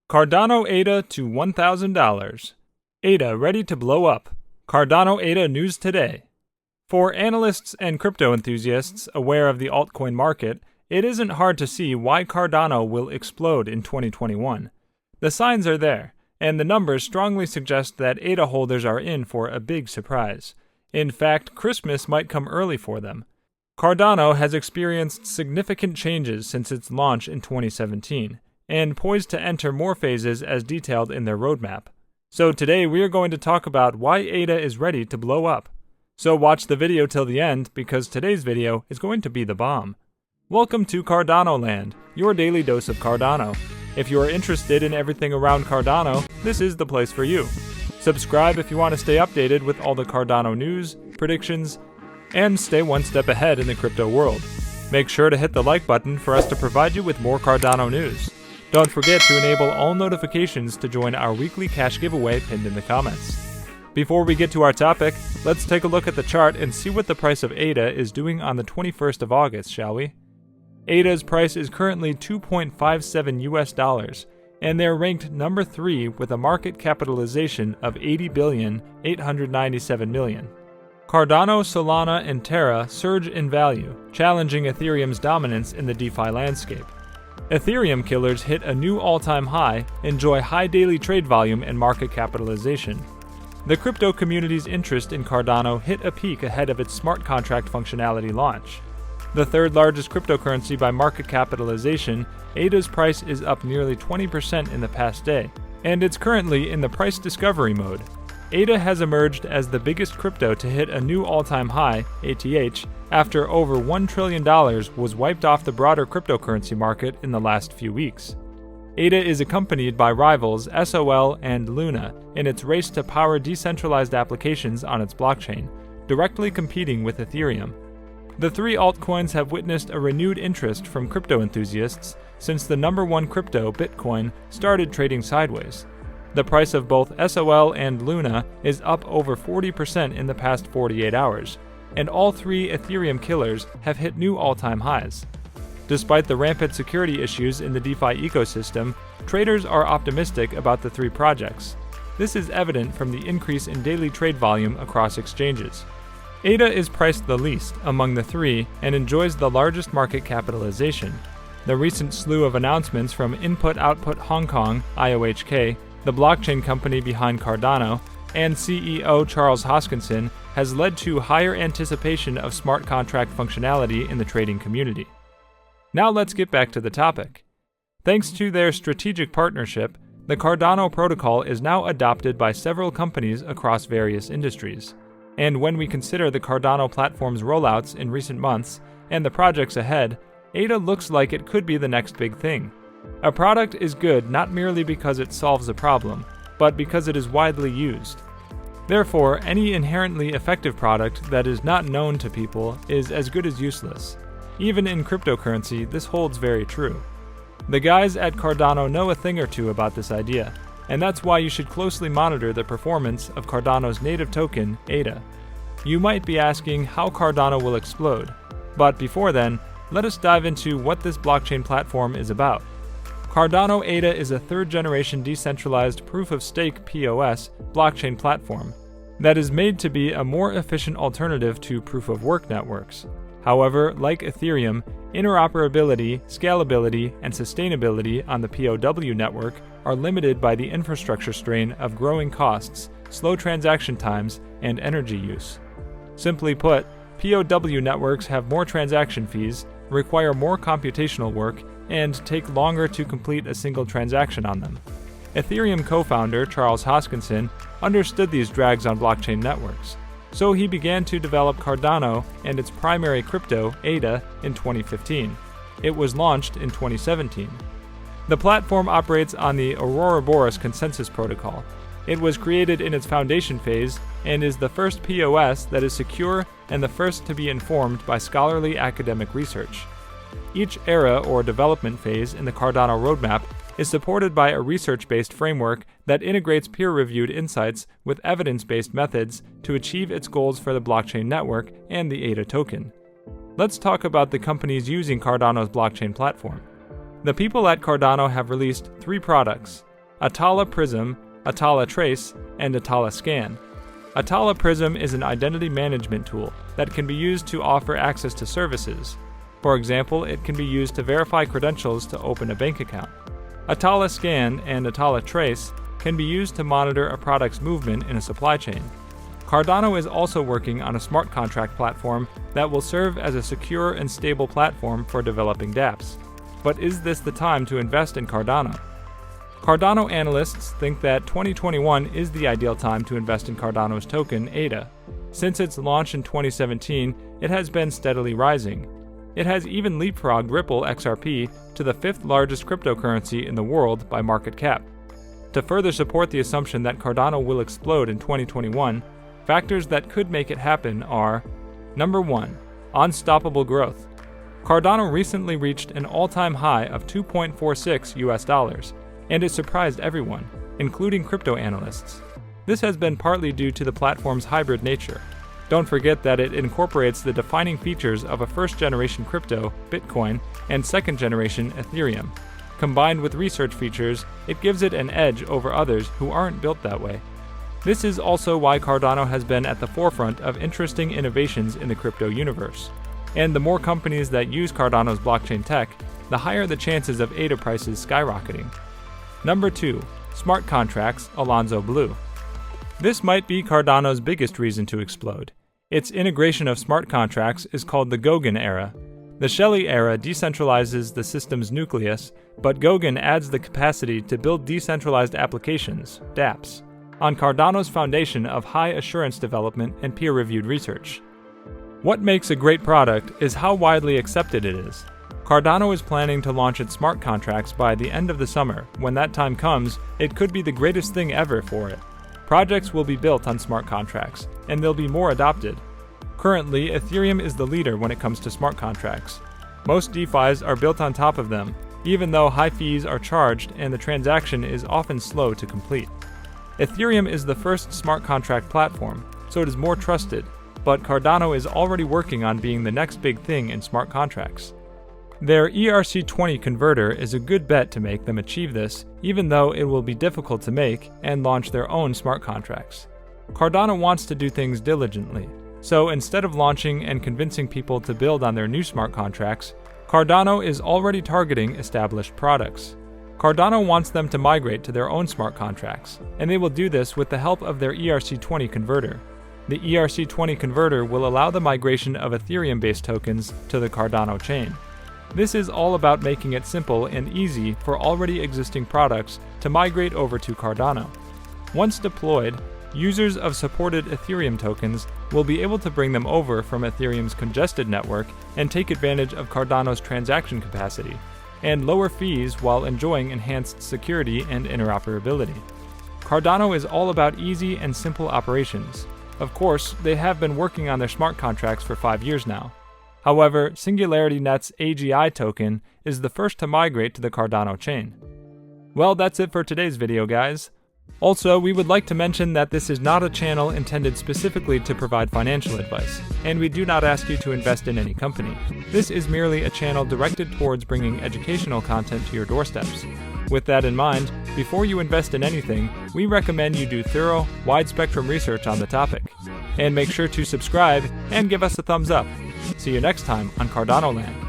Cardano ADA to $1,000. ADA ready to blow up. Cardano ADA news today. For analysts and crypto enthusiasts aware of the altcoin market, it isn't hard to see why Cardano will explode in 2021. The signs are there, and the numbers strongly suggest that ADA holders are in for a big surprise. In fact, Christmas might come early for them. Cardano has experienced significant changes since its launch in 2017, and poised to enter more phases as detailed in their roadmap. So today we are going to talk about why ADA is ready to blow up. So watch the video till the end, because today's video is going to be the bomb. Welcome to Cardano Land, your daily dose of Cardano. If you are interested in everything around Cardano, this is the place for you. Subscribe if you want to stay updated with all the Cardano news, predictions, and stay one step ahead in the crypto world. Make sure to hit the like button for us to provide you with more Cardano news. Don't forget to enable all notifications to join our weekly cash giveaway pinned in the comments. Before we get to our topic, let's take a look at the chart and see what the price of ADA is doing on the 21st of August, shall we? ADA's price is currently $2.57, and they're ranked number 3 with a market capitalization of $80.897 billion. Cardano, Solana, and Terra surge in value, challenging Ethereum's dominance in the DeFi landscape. Ethereum killers hit a new all-time high, enjoy high daily trade volume and market capitalization. The crypto community's interest in Cardano hit a peak ahead of its smart contract functionality launch. The third largest cryptocurrency by market capitalization, ADA's price is up nearly 20% in the past day, and it's currently in the price discovery mode. ADA has emerged as the biggest crypto to hit a new all-time high, ATH, after over $1 trillion was wiped off the broader cryptocurrency market in the last few weeks. ADA is accompanied by rivals SOL and Luna in its race to power decentralized applications on its blockchain, directly competing with Ethereum. The three altcoins have witnessed a renewed interest from crypto enthusiasts since the number one crypto, Bitcoin, started trading sideways. The price of both SOL and Luna is up over 40% in the past 48 hours, and all three Ethereum killers have hit new all-time highs. Despite the rampant security issues in the DeFi ecosystem, traders are optimistic about the three projects. This is evident from the increase in daily trade volume across exchanges. ADA is priced the least among the three and enjoys the largest market capitalization. The recent slew of announcements from Input Output Hong Kong, IOHK, the blockchain company behind Cardano, and CEO Charles Hoskinson has led to higher anticipation of smart contract functionality in the trading community. Now let's get back to the topic. Thanks to their strategic partnership, the Cardano protocol is now adopted by several companies across various industries. And when we consider the Cardano platform's rollouts in recent months and the projects ahead, ADA looks like it could be the next big thing. A product is good not merely because it solves a problem, but because it is widely used. Therefore, any inherently effective product that is not known to people is as good as useless. Even in cryptocurrency, this holds very true. The guys at Cardano know a thing or two about this idea, and that's why you should closely monitor the performance of Cardano's native token, ADA. You might be asking how Cardano will explode, but before then, let us dive into what this blockchain platform is about. Cardano ADA is a third-generation decentralized proof-of-stake POS blockchain platform that is made to be a more efficient alternative to proof-of-work networks. However, like Ethereum, interoperability, scalability, and sustainability on the POW network are limited by the infrastructure strain of growing costs, slow transaction times, and energy use. Simply put, POW networks have more transaction fees, require more computational work, and take longer to complete a single transaction on them. Ethereum co-founder Charles Hoskinson understood these drags on blockchain networks, so he began to develop Cardano and its primary crypto, ADA, in 2015. It was launched in 2017. The platform operates on the Ouroboros consensus protocol. It was created in its foundation phase and is the first POS that is secure and the first to be informed by scholarly academic research. Each era or development phase in the Cardano roadmap is supported by a research-based framework that integrates peer-reviewed insights with evidence-based methods to achieve its goals for the blockchain network and the ADA token. Let's talk about the companies using Cardano's blockchain platform. The people at Cardano have released 3 products: Atala Prism, Atala Trace, and Atala Scan. Atala Prism is an identity management tool that can be used to offer access to services. For example, it can be used to verify credentials to open a bank account. Atala Scan and Atala Trace can be used to monitor a product's movement in a supply chain. Cardano is also working on a smart contract platform that will serve as a secure and stable platform for developing dApps. But is this the time to invest in Cardano? Cardano analysts think that 2021 is the ideal time to invest in Cardano's token ADA. Since its launch in 2017, it has been steadily rising. It has even leapfrogged Ripple XRP to the 5th largest cryptocurrency in the world by market cap. To further support the assumption that Cardano will explode in 2021, factors that could make it happen are: Number 1. Unstoppable growth. Cardano recently reached an all-time high of $2.46, and it surprised everyone, including crypto analysts. This has been partly due to the platform's hybrid nature. Don't forget that it incorporates the defining features of a first-generation crypto, Bitcoin, and second-generation Ethereum. Combined with research features, it gives it an edge over others who aren't built that way. This is also why Cardano has been at the forefront of interesting innovations in the crypto universe. And the more companies that use Cardano's blockchain tech, the higher the chances of ADA prices skyrocketing. Number 2. Smart contracts, Alonzo Blue. This might be Cardano's biggest reason to explode. Its integration of smart contracts is called the Goguen era. The Shelley era decentralizes the system's nucleus, but Goguen adds the capacity to build decentralized applications, dApps, on Cardano's foundation of high assurance development and peer-reviewed research. What makes a great product is how widely accepted it is. Cardano is planning to launch its smart contracts by the end of the summer. When that time comes, it could be the greatest thing ever for it. Projects will be built on smart contracts, and they'll be more adopted. Currently, Ethereum is the leader when it comes to smart contracts. Most DeFis are built on top of them, even though high fees are charged and the transaction is often slow to complete. Ethereum is the first smart contract platform, so it is more trusted, but Cardano is already working on being the next big thing in smart contracts. Their ERC20 converter is a good bet to make them achieve this, even though it will be difficult to make and launch their own smart contracts. Cardano wants to do things diligently, so instead of launching and convincing people to build on their new smart contracts, Cardano is already targeting established products. Cardano wants them to migrate to their own smart contracts, and they will do this with the help of their ERC20 converter. The ERC20 converter will allow the migration of Ethereum-based tokens to the Cardano chain. This is all about making it simple and easy for already existing products to migrate over to Cardano. Once deployed, users of supported Ethereum tokens will be able to bring them over from Ethereum's congested network and take advantage of Cardano's transaction capacity, and lower fees while enjoying enhanced security and interoperability. Cardano is all about easy and simple operations. Of course, they have been working on their smart contracts for 5 years now. However, SingularityNet's AGI token is the first to migrate to the Cardano chain. Well, that's it for today's video, guys. Also, we would like to mention that this is not a channel intended specifically to provide financial advice, and we do not ask you to invest in any company. This is merely a channel directed towards bringing educational content to your doorsteps. With that in mind, before you invest in anything, we recommend you do thorough, wide-spectrum research on the topic. And make sure to subscribe and give us a thumbs up. See you next time on Cardano Land.